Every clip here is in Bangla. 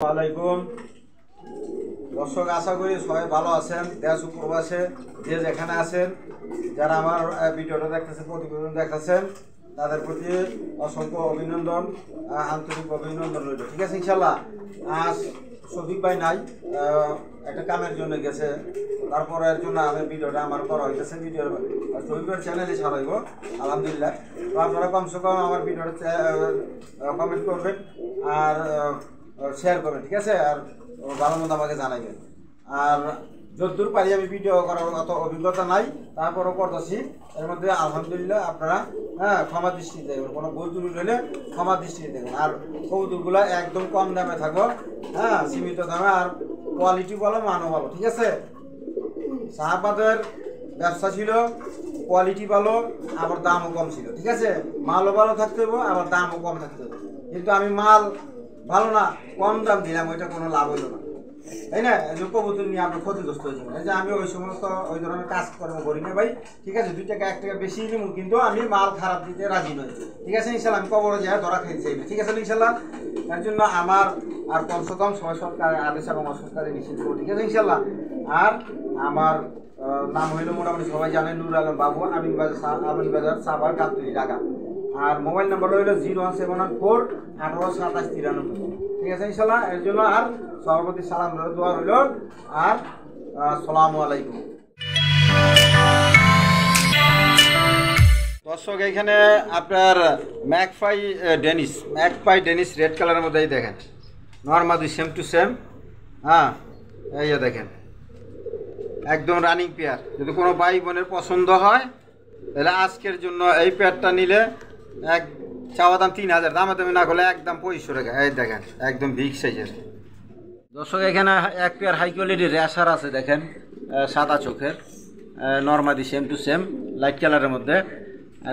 ওয়ালাইকুম দর্শক, আশা করি সবাই ভালো আছেন। দেশ ও প্রবাসে যে যেখানে আছেন, যারা আমার ভিডিওটা দেখতেছেন, প্রতিবেদন দেখতেছেন, তাদের প্রতি অসংখ্য অভিনন্দন, আন্তরিক অভিনন্দন রইল। ঠিক আছে, ইনশাল্লাহ। আজ শফিক ভাই নাই, একটা কামের জন্য গেছে, তারপরের জন্য আমি ভিডিওটা আমার করা হইতেছে। ভিডিও শফিকের চ্যানেলে ছাড়াইব, আলহামদুলিল্লাহ। তো আপনারা কমসে কম আমার ভিডিওটা কমেন্ট করবেন আর শেয়ার করবেন, ঠিক আছে? আর ভালো মতো আমাকে জানাইবেন। আর যতদূর পারি আমি ভিডিও করার অত অভিজ্ঞতা নাই, তারপরও করতেছি। এর মধ্যে আলহামদুলিল্লাহ আপনারা ক্ষমা দৃষ্টি দেখবেন, কোনো ভুল ত্রুটি হলে ক্ষমা দৃষ্টি দেখবেন। আর কবুতরগুলো একদম কম দামে থাকবো, সীমিত দামে, আর কোয়ালিটি ভালো, মানও ভালো, ঠিক আছে? শাহবাদের ব্যবসা ছিল, কোয়ালিটি ভালো, আবার দামও কম ছিল, ঠিক আছে? মালও ভালো থাকতে হবে, আবার দামও কম থাকতে হবে। কিন্তু আমি মাল ভালো না, কম দাম দিলাম, ওইটা কোনো লাভ হইল না, তাই না? কবুতর নিয়ে আপনার ক্ষতিগ্রস্ত হয়েছে। এই যে আমি ওই সমস্ত ওই ধরনের কাজকর্ম করি না ভাই, ঠিক আছে? 2 টাকা 1 টাকা বেশি নিব, কিন্তু আমি মাল খারাপ দিতে রাজি নই, ঠিক আছে? ইনশাল্লাহ আমি কবরে যাই ধরা খেতে চাই না, ঠিক আছে ইনশাল্লাহ। তার জন্য আমার আর কমসে কম সরকারের আদেশ এবং অসরকারি নিষিদ্ধ, ঠিক আছে ইনশাল্লাহ। আর আমার নাম হইল মোটামুটি সবাই জানেন, নুর আলম বাবু, আমিন বাজার সাভার গাবতলী, ঢাকা। আর মোবাইল নাম্বার হইল 01714 18 27 93, ঠিক আছে ইনশাল্লাহ। এর জন্য আর সভাপতি সালাম দোয়া রইল। আর আসসালামু আলাইকুম। দর্শক, এখানে আপনার ম্যাকপাই ডেনিস রেড কালারের মধ্যে দেখেন, নর্মাদি সেম টু সেম, এই দেখেন একদম রানিং পেয়ার। যদি কোনো ভাই বোনের পছন্দ হয় তাহলে আজকের জন্য এই পেয়ারটা নিলে চাওয়া দাম 3000, দামে না করলে একদম 2500 টাকা। এই দেখেন একদম বিগ সাইজের। দর্শক, এখানে এক পেয়ার হাই কোয়ালিটির রেশার আছে, দেখেন সাদা চোখের, নর্মাদি সেম টু সেম, লাইট কালারের মধ্যে।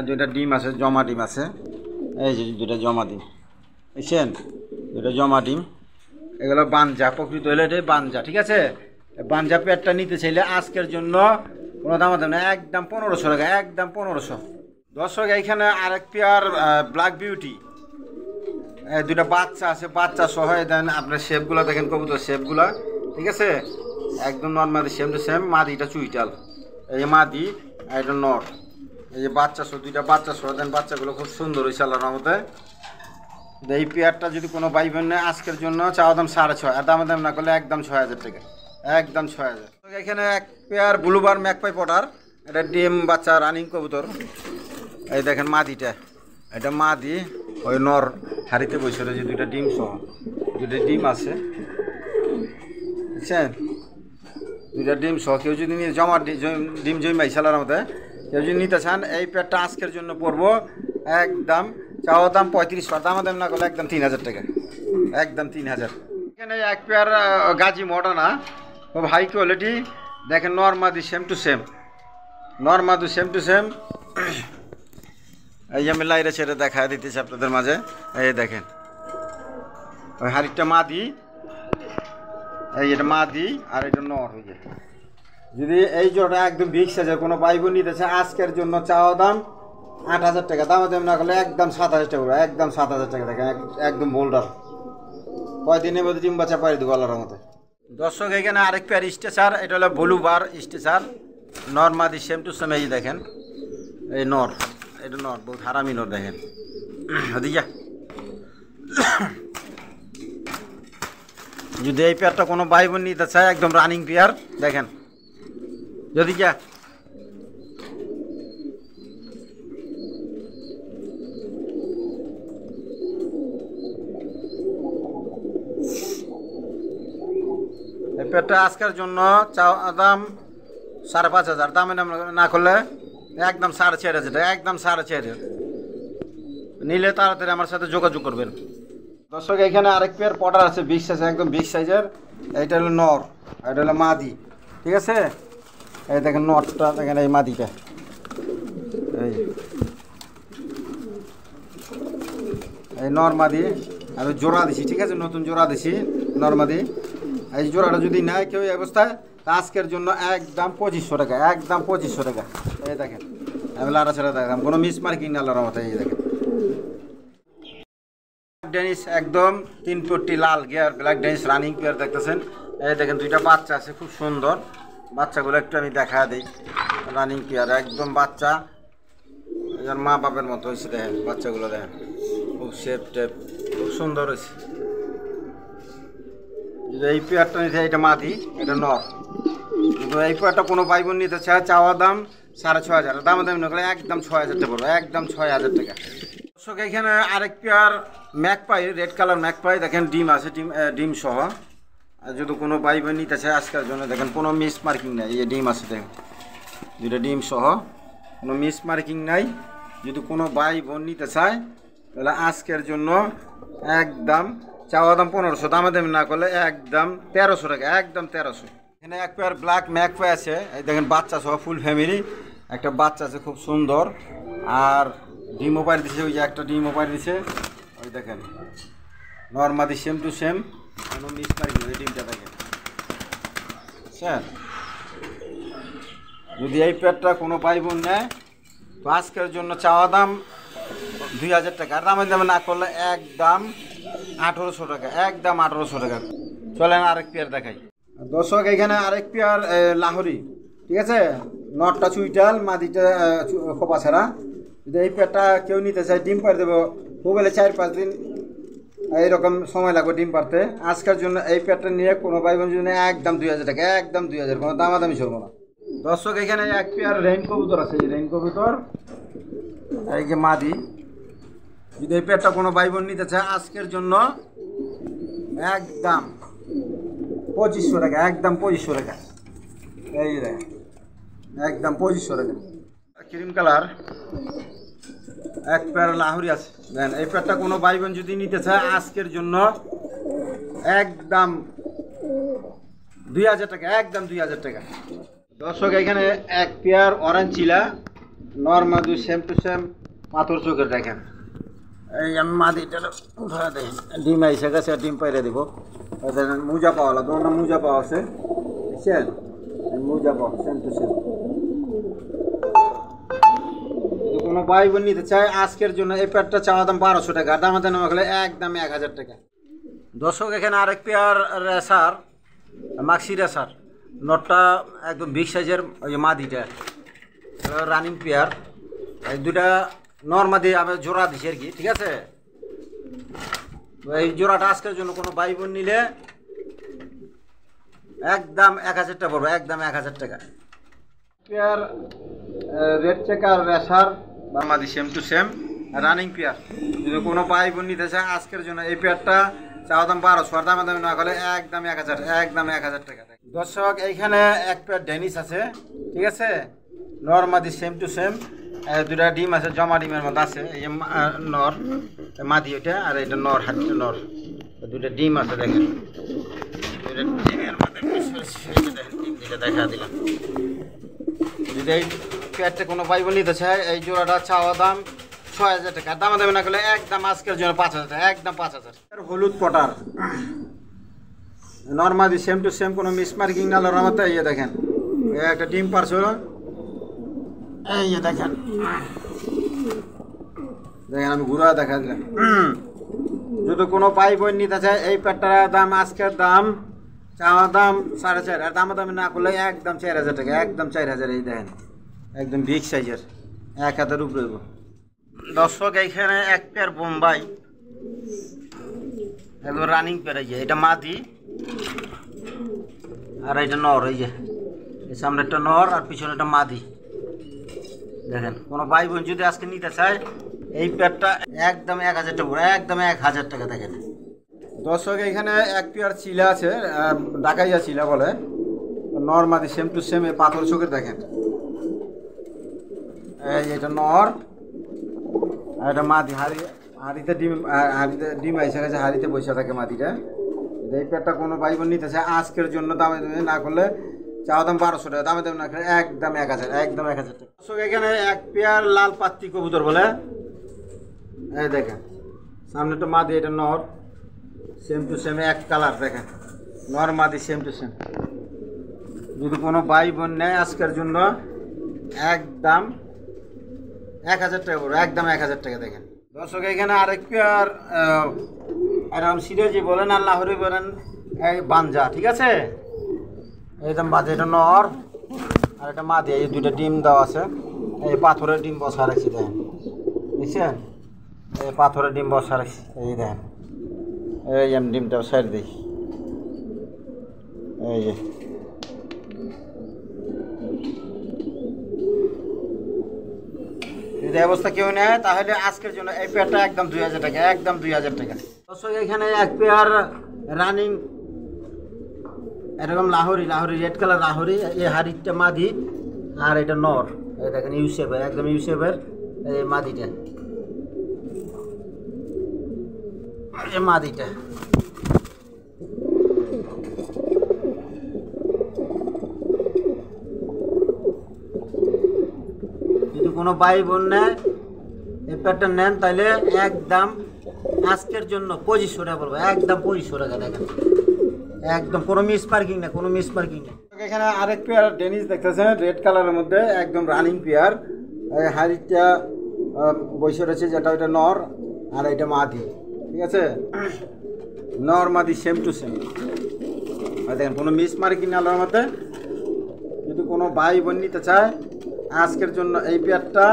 2টা ডিম আছে, জমা ডিম আছে, এই যে 2টা জমা ডিম, বুঝছেন? 2টা জমা ডিম। এগুলো বানজা, প্রকৃত হলে এটাই বানজা, ঠিক আছে? বানজা পেয়ারটা নিতে চাইলে আজকের জন্য কোনো দাম না, একদম 1500 টাকা, একদম 1500। দর্শক, এইখানে আরেক পেয়ার ব্ল্যাক বিউটি, 2টা বাচ্চা আছে, বাচ্চা সহ। দেন আপনার শেপগুলো দেখেন, কবুতর শেপগুলা, ঠিক আছে? একদম নর্মালি সেম টু সেম। মাদিটা চুইটাল, এই যে মাদি, আর এটা নর। এই যে বাচ্চা সহ, 2টা বাচ্চা সহ। দেন বাচ্চাগুলো খুব সুন্দর হয়েছে আল্লাহর রহমতে। এই পেয়ারটা যদি কোনো ভাই বোন নেয় আজকের জন্য চাওয়া দাম 6,500, আর দাম না করলে একদম 6000 টাকা, একদম 6000। এখানে এক পেয়ার ব্লুবার ম্যাকপাই পটার, এটা ডিম বাচ্চা রানিং কবুতর। এই দেখেন মাদিটা, এটা মাদি, ওই নর হাড়িতে বসে রয়েছে, 2টা ডিম সহ, 2টা ডিম আছে, বুঝছেন? 2টা ডিম সহ। কেউ যদি নিয়ে ডিম জমাই সালার মধ্যে কেউ যদি নিতে চান, এই পেয়ারটা আজকের জন্য পড়বো একদম চাওয়া দাম 3500, দাম না করলে একদম 3000 টাকা, একদম 3000। এখানে এক পেয়ার গাজী মডার্না, খুব হাই কোয়ালিটি, দেখেন নর্মাদি সেম টু সেম, নর্মাদি সেম টু সেম। এই আমি লাইরে ছেড়ে দেখা দিতেছি আপনাদের মাঝে। এই দেখেন ওই হাড়িটা মাদি, এই এটা মাদি, আর এটা নর হয়ে যায়। যদি এই জোড়া একদম বিগ সাইজের কোনো ভাই বোন নিতেছে আজকের জন্য চাওয়া দাম 8000 টাকা, দাম না করলে একদম 7000 টাকা, একদম 7000 টাকা। দেখেন একদম বোল্ডার, কয়দিনের মধ্যে ডিম বাচ্চা পাড়ি দেবো আল্লাহর মতো। দর্শক, এখানে আরেক পেয়ার স্টেচার, এটা হলো ব্লু বার স্টেচার, নর্মাদি সেম টু সেম। এই দেখেন এই নর, এটা নর, বহুত হারামি নর, দেখেন ওদিকে। যদি এই পেয়ারটা কোনো ভাই বোন নিতে চায়, একদম রানিং পেয়ার, দেখেন যদি এই পেয়ারটা আজকের জন্য চাওয়া দাম 5500, দামে না করলে একদম 4500 টাকা, একদম 4500। নিলে তাড়াতাড়ি আমার সাথে যোগাযোগ করবেন। দর্শক, এখানে আরেক পেয়ার পটার আছে, বিগ সাইজ, একদম বিগ সাইজের। এইটা হলো নর, এটা হলো মাদি, ঠিক আছে? এই দেখেন নরটা, দেখেন এই মাদিটা, এই নর মাদি। আমি জোড়া দিছি, ঠিক আছে? নতুন জোড়া দিছি নর্মাদি। এই জোড়াটা যদি নেয় কেউ এই অবস্থায়, আজকের জন্য একদম 2500 টাকা, একদম 2500 টাকা। এই দেখেন আমি লাড়া ছেড়ে দেখাম, কোনো মিস মার্কিং না আল্লাহর রহমতে। এই দেখেন ডেনিস একদম 3 পট্টি লাল গিয়ার ব্ল্যাক ডেনিস রানিং পেয়ার দেখতেছেন। এই দেখেন দুইটা বাচ্চা আছে খুব সুন্দর, বাচ্চাগুলো একটু আমি দেখা দিই। রানিং পেয়ার একদম বাচ্চা এর মা বাপের মতো হয়েছে, দেখেন বাচ্চাগুলো দেখেন খুব শেপ টেপ খুব সুন্দর হয়েছে। এই পেয়ারটা নিতে এটা মাদি, এটা নর। কিন্তু এই পেয়ারটা কোনো ভাই বোন নিতে চায়, চাওয়া দাম 6,500, দাম না করলে একদম 6,000 টাকা পড়বে, একদম 6,000 টাকা। দর্শক এখানে আরেক pair magpie, red colour magpie দেখেন, ডিম আছে, ডিম সহ। আর যদি কোনো ভাই বোন নিতে চায় আজকের জন্য দেখেন কোনো মিস মার্কিং নাই, এই ডিম আছে দেখেন দুইটা ডিম সহ, কোনো মিস মার্কিং নাই। যদি কোনো ভাই বোন নিতে চায় তাহলে আজকের জন্য একদম চাওয়া দাম 1500, দামাদামি না করলে একদম 1300 টাকা, একদম 1300। এখানে এক পেয়ার ব্ল্যাক ম্যাকপাই আছে, এই দেখেন বাচ্চা সহ ফুল ফ্যামিলি, একটা বাচ্চা আছে খুব সুন্দর। আর ডিমও পাড়ি দিছে, ওই যে একটা ডিমও পাড়ি দিছে, ওই দেখেন নর্মাদি সেম টু সেম, কোনো মিস মার্কিং ওই ডিমটা দেখেন। স্যার যদি এই পেয়ারটা কোনো ভাই বোন নেয় তো আজকের জন্য চাওয়া দাম 2,000 টাকা, আর দামের দামে না করলে একদম 1,800 টাকা, একদম 1,800 টাকা। চলেন আরেক পেয়ার দেখাই। দর্শক এখানে আরেক পেয়ার লাহোরি, ঠিক আছে, নটটা চুইটাল, মাদিটা খোপা ছাড়া। যদি এই পেয়ারটা কেউ নিতে চায়, ডিম পাড়ি দেবো খুব হলে 4-5 দিন এইরকম সময় লাগবে ডিম পাড়তে। আজকের জন্য এই পেয়ারটা নিয়ে কোনো ভাই বোন জন্য একদম 2,000 টাকা, একদম 2,000, কোনো দামাদামি চলবো না। দর্শক এখানে এক পেয়ার রেইন কবুতর আছে, এই রেইন কবুতর, এই যে মাদি। যদি এই পেয়ারটা কোনো ভাই বোন নিতে চায় আজকের জন্য একদম 2,500 টাকা, একদম 2,500 টাকা। এই যে একদম 2,500 টাকা। ক্রিম কালার এক পেয়ার লাহোরি আছে, দেন এই পেয়ারটা কোনো ভাই বোন যদি নিতে চায় আজকের জন্য একদম 2,000 টাকা, একদম 2,000 টাকা। দর্শক এখানে এক পেয়ার অরেঞ্জ চিলা, নর্মাদি সেম টু সেম, পাথর চোখের দেখেন। এই আমি মাদিটা উঠা দেই, ডিম আইসে গেছে, ডিম পাইরে দেবো। মুজা পাওয়ালা, তোমার মুজা পাওয়া আছে, বুঝছেন, মুজা পাওয়া সেম টু সেম। যদি কোনো ভাই বোন নিতে চায় আজকের জন্য এই পেয়ারটা চাওয়া দাম 1,200 টাকা, দামাতে নামা গেলে একদম 1,000 টাকা। দর্শক এখানে আরেক পেয়ার রেসার, মাক্সি রেসার, নটটা একদম বিগ সাইজের, ওই যে মাদিটা রানিং পেয়ার। এই দুটা নর্মাদি আমি জোড়া দিছি আর কি, ঠিক আছে। এই জোড়াটা আজকের জন্য কোনো ভাই বোন নিলে একদম 1,000 টাকা পড়বে, একদম 1,000 টাকা। পেয়ার রেড চেকার রেসার বামাদি same to same running pair. যদি কোনো ভাই বোন নিতে চায় আজকের জন্য এই পেয়ারটা চাওয়া দাম 1,200, আর দামাদামি না করলে একদম 1,000, একদম 1,000 টাকা। দর্শক এইখানে এক পেয়ার ডেনিস আছে, ঠিক আছে, নর্মাদি সেম টু সেম, দুটা ডিম আছে, জমা ডিমের মতো আছে। এই যে নর মাদি ওইটা, আর এটা নর, হাতিটা নর, দুটা ডিম আছে দেখেন, দুটা ডিমের মধ্যে ডিম দিকে দেখা দিলাম। যদি এই পেয়ারটা কোনো ভাই বোন নিতে চায় এই জোড়াটা চাওয়া দাম 6,000 টাকা, দামা দামি না করলে একদম আজকের জন্য 5,000 টাকা, একদম 5,000। হলুদ পটার নর্মাদি সেম টু সেম, কোনো মিস মার্কিং না লড়ার মতো। এই দেখেন একটা ডিম পারছো, এই দেখেন, দেখেন আমি ঘুরা দেখা দিলাম। যদি কোনো ভাই বোন নিতে চায় এই পেয়ারটার দাম আজকের দাম চাওয়া দাম 4,500, আর দামাদামি না করলে একদম 4,000 টাকা, একদম 4,000। এই দেখেন একদম বিগ সাইজের, 1 হাতের উপরে। দর্শক এইখানে এক পেয়ার বোম্বাই একদম রানিং পেয়ার, এই যে এটা মাদি আর এইটা নর, এই যে সামনে একটা নর আর পিছনে একটা মাদি। দেখেন কোনো ভাই বোন যদি আজকে নিতে চায় এই পেয়ারটা একদম 1,000 টাকা, একদম 1,000 টাকা। দেখেন দর্শক এখানে এক পেয়ার চিলা আছে, ডাকাইয়া চিলা বলে, নর্মাদি সেম টু সেম, পাথর চোখের দেখেন। এই এটা নর আর এটা মাদি, হাড়িতে ডিম আইসে গেছে, হাড়িতে বসে থাকে মাদিটা। এই পেয়ারটা কোনো ভাই বোন নিতে চায় আজকের জন্য দামে না করলে চাওয়া দাম 1,200 টাকা, দামে না করলে একদম 1,000, একদম 1,000 টাকা। দর্শক এখানে এক পেয়ার লাল পাত্তি কবুতর বলে, এই দেখেন সামনেটা মাদি, এটা নর, সেম টু সেম এক কালার। দেখেন নর মাদি সেম টু সেম। যদি কোনো ভাই বোন নেয় আজকের জন্য একদম 1,000 টাকা পড়বে, একদম 1,000 টাকা। দেখেন দর্শক এখানে আরেক পেয়ার এরকম সিরাজি বলেন আর লাহোরি বলেন, এই বাঞ্জা, ঠিক আছে। একদম বাজে, এটা নর আর এটা মাদি। এই দুইটা ডিম দেওয়া আছে, এই পাথরের ডিম বসা রাখছি, দেখেন, বুঝছেন, এই পাথরের ডিম বসা রাখছি, এই দেখেন, এই আমি ডিমটা সাইড দিই, এই যে যদি অবস্থা কেউ নেয় তাহলে আজকের জন্য এই পেয়ারটা একদম 2000 টাকা, একদম 2000 টাকা। দর্শক এখানে এক পেয়ার রানিং এরকম লাহোরি, রেড কালার লাহোরি, এই হাড়িটা মাদি আর এটা নর, এই দেখেন ইউসেফের, একদম ইউসেফের এই মাদিটা, এই মাদিটা। যদি কোনো ভাই বোন নেয় এই পেয়ারটা নেন তাহলে একদম আজকের জন্য 2500 টাকা বলবো, একদম 2500 টাকা, দেখেন একদম কোনো মিস মার্কিং না, কোনো মিস মার্কিং না। এখানে আরেক পেয়ার ডেনিস দেখতেছেন, রেড কালারের মধ্যে একদম রানিং পেয়ার। এই হাড়িটা বসে রয়েছে, যেটা ওইটা নর আর এটা মাদি, ঠিক আছে, নর মাদি সেম টু সেম। দেখেন কোনো মিস মার্কিং না আলোর মধ্যে। যদি কোনো ভাই বোন নিতে চায় আজকের জন্য এই পেয়ারটা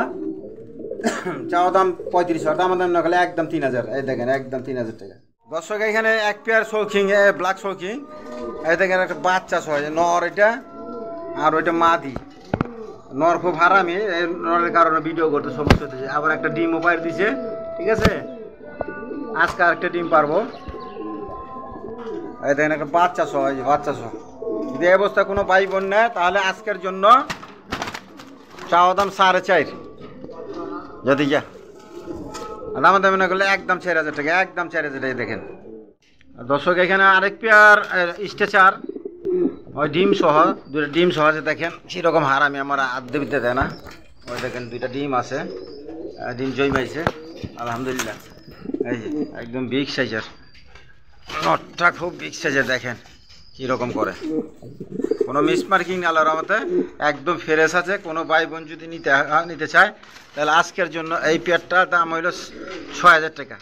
চাওয়া দাম 3500, দাম দাম না গেলে একদম 3000, এই দেখেন একদম 3000 টাকা। দর্শক এখানে এক পেয়ার শৌখিন, ব্ল্যাক শৌখিন, এই দেখেন একটা বাচ্চা হয়, নর এটা আর ওইটা মাদি। নর খুব হারামি, এই নরের কারণে ভিডিও করতে সমস্যা হতেছে। আবার একটা ডিমও বাইর দিছে, ঠিক আছে, আজকে আরেকটা ডিম পারবো। এই দেখেন একটা বাচ্চা হয়, বাচ্চা সহ। যদি এই অবস্থা কোনো ভাই বোন নেয় তাহলে আজকের জন্য চাওয়া দাম 4.5, যদি যা দাম দামি না করলে একদম 4000 টাকা, একদম 4000 টাকা। দেখেন দর্শক এখানে আরেক পেয়ার স্ট্রেচার, ওই ডিম সহ, দুইটা ডিম সহ আছে, দেখেন সেরকম হারামি আমার আদ্য দিতে দেয় না। ওই দেখেন দুইটা ডিম আছে, ডিম জন্মাইছে আলহামদুলিল্লাহ। এই যে একদম বিগ সাইজের নটটা, খুব বিগ সাইজের, দেখেন কীরকম করে, কোনো মিসমার্কিং আল্লাহর রহমতে একদম ফ্রেশ আছে। কোনো ভাই বোন যদি নিতে চায় তাহলে আজকের জন্য এই পেয়ারটার দাম হইল 6000 টাকা,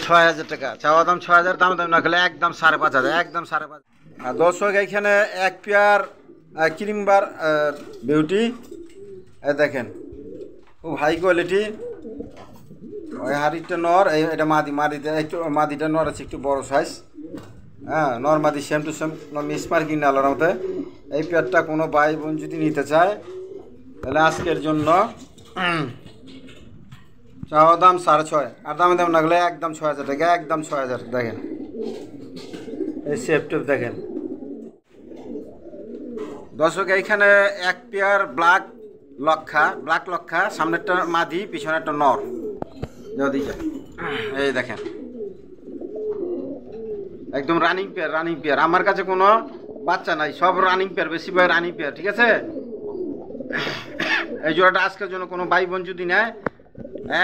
6000 টাকা চাওয়া দাম, 6000 দাম দাম না খেলে একদম 5500, একদম 5500। আর দর্শক এইখানে এক পেয়ার ক্রিমবার বিউটি, দেখেন খুব হাই কোয়ালিটি। ওই হাড়িটা নর, এটা মাদিটা নর আছে, একটু বড় সাইজ, হ্যাঁ, নর মাদি same to same, miss marking না আলার মধ্যে। এই পেয়ারটা কোনো ভাই বোন যদি নিতে চায় তাহলে আজকের জন্য চাওয়া দাম 6.5, আর দামে দাম না গেলে একদম 6000 টাকা, একদম 6000। দেখেন এই শেপটেপ দেখেন দর্শক। এইখানে এক পেয়ার ব্ল্যাক লক্ষা, সামনেরটা মাদি, পিছনেরটা নর, যদি এই দেখেন একদম রানিং পেয়ার। আমার কাছে কোনো বাচ্চা নাই, সব রানিং পেয়ার, বেশি ভাই রানিং পেয়ার, ঠিক আছে। এই জোড়াটা আজকের জন্য কোনো ভাই বোন যদি নেয়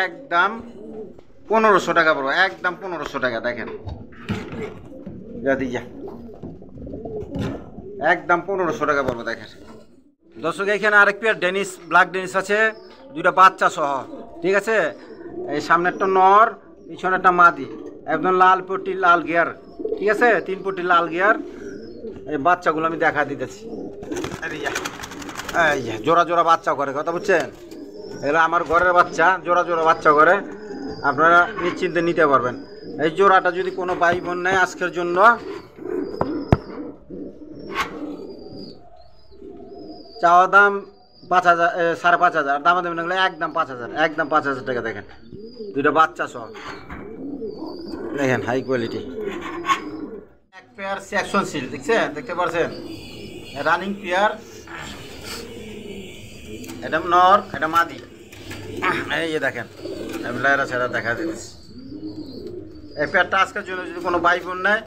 একদম 1500 টাকা পড়বো, একদম 1500 টাকা। দেখেন একদম 1500 টাকা পড়বো, দেখেন দর্শক। এখানে আরেক পেয়ার ডেনিস, ব্ল্যাক ডেনিস আছে, দুইটা বাচ্চা সহ, ঠিক আছে। এই সামনেরটা নর, পিছনেরটা মাদি, একদম লাল পট্টি, লাল গিয়ার, ঠিক আছে, 3 পট্টি লাল গিয়ার। এই বাচ্চাগুলো আমি দেখা দিতেছি, জোড়া জোড়া বাচ্চা করে, কথা বুঝছেন, এগুলো আমার ঘরের বাচ্চা, জোড়া জোড়া বাচ্চা করে, আপনারা নিশ্চিন্তে নিতে পারবেন। এই জোড়াটা যদি কোনো ভাই বোন নেয় আজকের জন্য চাওয়া দাম 5000, 5500, দাম দেবেন না একদম 5000, একদম 5000 টাকা। দেখেন দুইটা বাচ্চা সহ, দেখেন হাই কোয়ালিটি। এক পেয়ার সেকশন সিল, দেখতে পাচ্ছেন, রানিং পেয়ার, এটা নর, এটা মাদি। এই যে দেখেন আমি লাইরা ছেড়া দেখা দিতেছি। এই পেয়ারটা আজকের জন্য যদি কোনো ভাই বোন নেয়,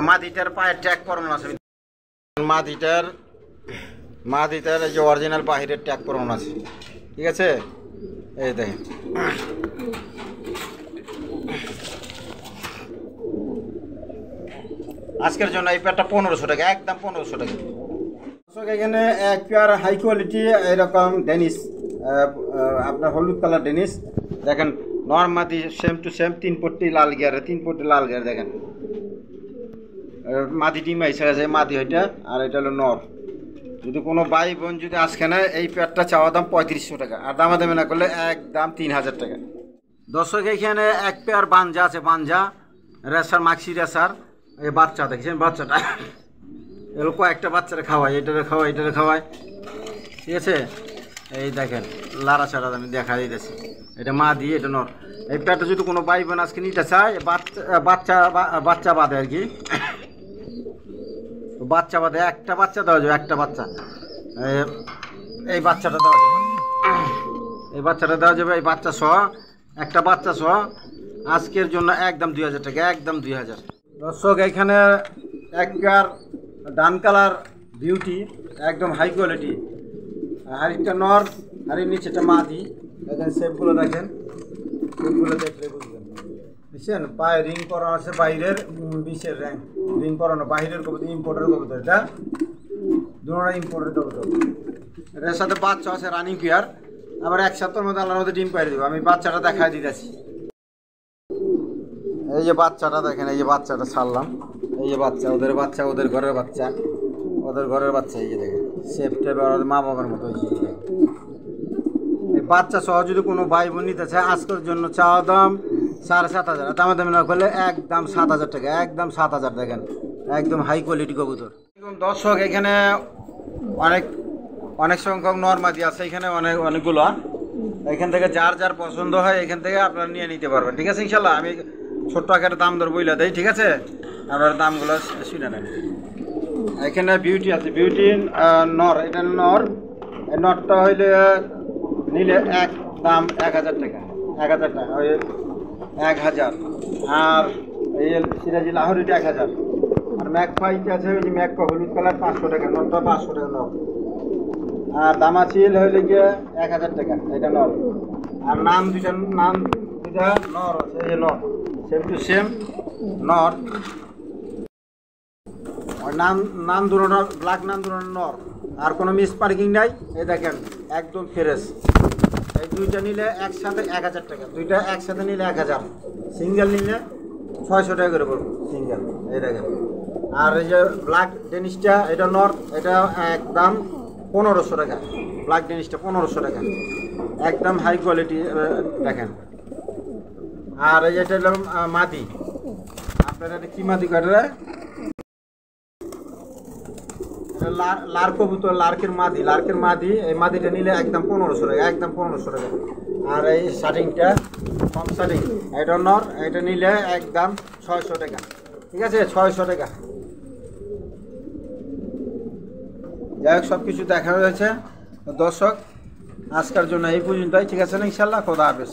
মাদিটার পায়ের ট্যাগ পরানো আছে, মাদিটার এই যে অরিজিনাল বাহিরের ট্যাগ পরানো আছে, ঠিক আছে। এই দেখেন আজকের জন্য এই পেয়ারটা 1500 টাকা, একদম 1500 টাকা। এখানে এক পেয়ার হাই কোয়ালিটি এরকম ডেনিস, আপনার হলুদ কালার ডেনিস, দেখেন নর মাদি সেম টু সেম 3 পট্টি লাল গিয়ারে 3 পট্টি লাল গিয়ার দেখেন মাদি ডিম আইসা গেছে মাদি ওইটা আর এটা হলো নর যদি কোনো ভাই বোন যদি আজকে না এই পেয়ারটা চাওয়া দাম 3500 টাকা আর দামাদামি না করলে একদম 3000 টাকা দর্শক এখানে এক পেয়ার বাঞ্জা আছে বাঞ্জা রেসার মাক্সি রেসার এই বাচ্চা দেখছেন বাচ্চাটা এগুলো কয়েকটা বাচ্চারা খাওয়ায় এটারে খাওয়ায় ঠিক আছে এই দেখেন লাড়া ছাড়া আমি দেখা দিতেছি এটা মা দিয়ে এটা নর এই পেয়ারটা যদি কোনো ভাই বোন আজকে নিতে চায় বাচ্চা বাদে আর কি বাচ্চা বাদে একটা বাচ্চা দেওয়া যাবে একটা বাচ্চা এই বাচ্চাটা দেওয়া যাবে এই বাচ্চাটা দেওয়া যাবে এই বাচ্চা সহ একটা বাচ্চা সহ আজকের জন্য একদম 2000 টাকা একদম 2000 দর্শক এখানে এক পেয়ার ডান কালার বিউটি একদম হাই কোয়ালিটি হাড়িটা নর হাড়ির নিচেটা মাদি দেখেন শেপগুলো দেখেন শেপগুলো দেখলে বুঝবেন বুঝছেন পায়ে রিং করানো আছে বাইরের 20-এর রিং করানো বাইরের কবুতর ইম্পোর্টের কবুতর এটা দুটোটা ইম্পোর্টের কবুতর এটার সাথে বাচ্চা আছে রানিং পেয়ার আবার এক সপ্তাহের মধ্যে আল্লাহর মধ্যে ডিম পাই দেবো আমি বাচ্চাটা দেখাই দিতেছি এই যে বাচ্চাটা দেখেন এই যে বাচ্চাটা ছাড়লাম এই যে বাচ্চা ওদের ঘরের বাচ্চা এই যে দেখেন সেফটেপ মা বাবার মতো এই বাচ্চা সহ যদি কোনো ভাই বোন নিতে চায় আজকের জন্য চাওয়া দাম 7500 দামাদামি না করলে একদম 7000 টাকা একদম 7000 দেখেন একদম হাই কোয়ালিটি কবুতর দর্শক এখানে অনেক সংখ্যক নরমাদি আছে এখানে অনেকগুলো এখান থেকে যার পছন্দ হয় এখান থেকে আপনারা নিয়ে নিতে পারবেন ঠিক আছে ইনশাল্লাহ আমি ছোট্ট আকারে দাম দর বইলা দেই ঠিক আছে আপনারা দামগুলো শুনে নেন এখানে বিউটি আছে বিউটি নর এটা নর এই নরটা হইলে নিলে দাম 1000 টাকা 1000 টাকা ওই 1000 আর এই সিরাজি লাহোরিটা 1000 আর ম্যাকপাইটা আছে ওই যে ম্যাকপা হলুদ কালার 500 টাকা নরটা 500 টাকা নর আর দামাচিল হইলে গিয়ে 1000 টাকা এটা নর আর নাম দুইটা নর আছে এই নর সেম টু সেম নর আর নাম দুটোটা ব্ল্যাক নাম দুটোটা নর আর কোনো মিস পার্কিং নাই এই দেখেন একদম ফ্রেশ এই দুইটা নিলে একসাথে 1000 টাকা দুইটা একসাথে নিলে 1000 সিঙ্গেল নিলে 600 টাকা করে পড়বে সিঙ্গেল এই দেখেন আর এই যে ব্ল্যাক ডেনিসটা এটা নর এটা একদম 1500 টাকা ব্ল্যাক ডেনিসটা 1500 টাকা একদম হাই কোয়ালিটি দেখেন আর এই যেটা হলো মাদি আপনারা কি মাদি করে লার কবুতর লার্কের মাদি এই মাদিটা নিলে একদম 1500 টাকা একদম 1500 টাকা আর এই শার্টিংটা কম শার্টিং এটা নর এটা নিলে একদম 600 টাকা ঠিক আছে 600 টাকা যাই হোক সব কিছু দেখা হয়েছে দর্শক আজকের জন্য এই পর্যন্তই ঠিক আছে না ইনশাল্লাহ খোদা হাফেজ